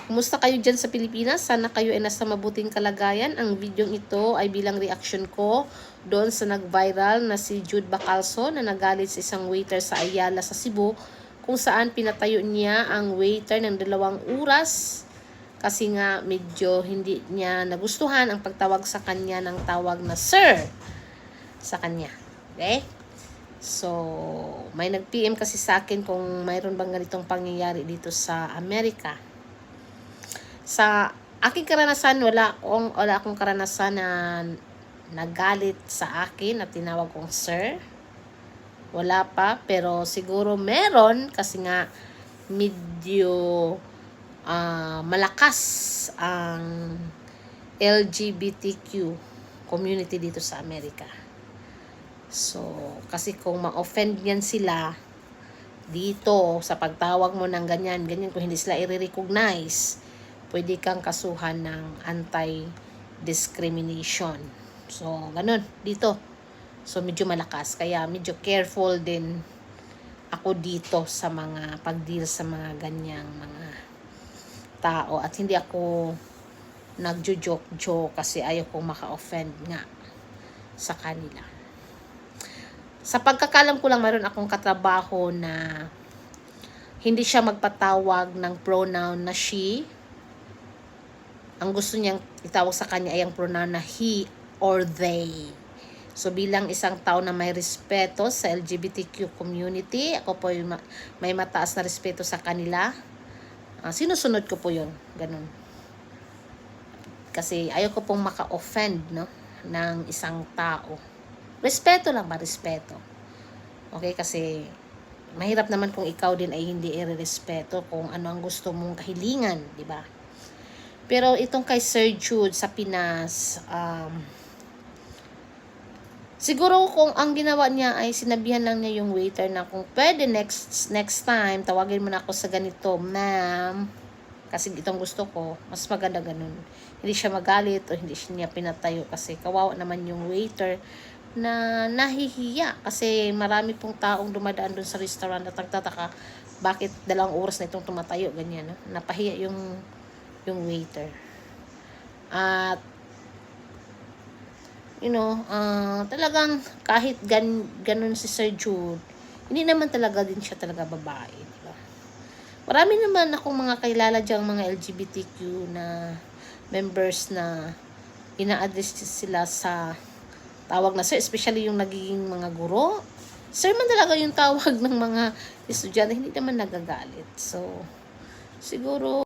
Kumusta kayo dyan sa Pilipinas? Sana kayo ay nasa mabuting kalagayan. Ang video ito ay bilang reaction ko doon sa nag-viral na si Jude Bacalso na nagalit sa isang waiter sa Ayala sa Cebu kung saan pinatayo niya ang waiter ng 2 oras kasi nga medyo hindi niya nagustuhan ang pagtawag sa kanya ng tawag na sir sa kanya. Okay? So, may nag-PM kasi sa akin kung mayroon bang ganitong pangyayari dito sa Amerika. Sa aking karanasan, wala akong karanasan na nagalit sa akin at tinawag kong sir. Wala pa, pero siguro meron kasi nga medyo malakas ang LGBTQ community dito sa Amerika. So, kasi kung ma-offend yan sila dito sa pagtawag mo ng ganyan, kung hindi sila i-recognize, pwede kang kasuhan ng anti-discrimination. So, ganun, dito. So, medyo malakas. Kaya, medyo careful din ako dito sa mga pag-deal sa mga ganyang mga tao. At hindi ako nagjo-joke kasi ayaw kong maka-offend nga sa kanila. Sa pagkakalam ko lang, mayroon akong katrabaho na hindi siya magpatawag ng pronoun na she. Ang gusto niyang itawag sa kanya ay ang pronoun na he or they. So, bilang isang tao na may respeto sa LGBTQ community, ako po may mataas na respeto sa kanila. Sinusunod ko po yun. Ganun. Kasi ayaw ko pong maka-offend, no, ng isang tao. Respeto lang ba? Respeto. Okay? Kasi mahirap naman kung ikaw din ay hindi i-respeto kung ano ang gusto mong kahilingan, di ba? Pero itong kay Sir Jude sa Pinas, siguro kung ang ginawa niya ay sinabihan lang niya yung waiter na kung pwede next time, tawagin mo na ako sa ganito, ma'am. Kasi itong gusto ko, mas maganda ganun. Hindi siya magalit o hindi niya pinatayo kasi kawawa naman yung waiter na nahihiya. Kasi marami pong taong dumadaan dun sa restaurant at nagtataka bakit 2 oras na itong tumatayo, ganyan. No? Napahiya yung waiter. At talagang kahit ganun si Sir Jude, hindi naman talaga din siya talaga babae, diba? Marami naman akong mga kailala diyang mga LGBTQ na members na ina-address sila sa tawag na sir, especially yung nagiging mga guro. Sir man talaga yung tawag ng mga estudyante, hindi naman nagagalit. So, siguro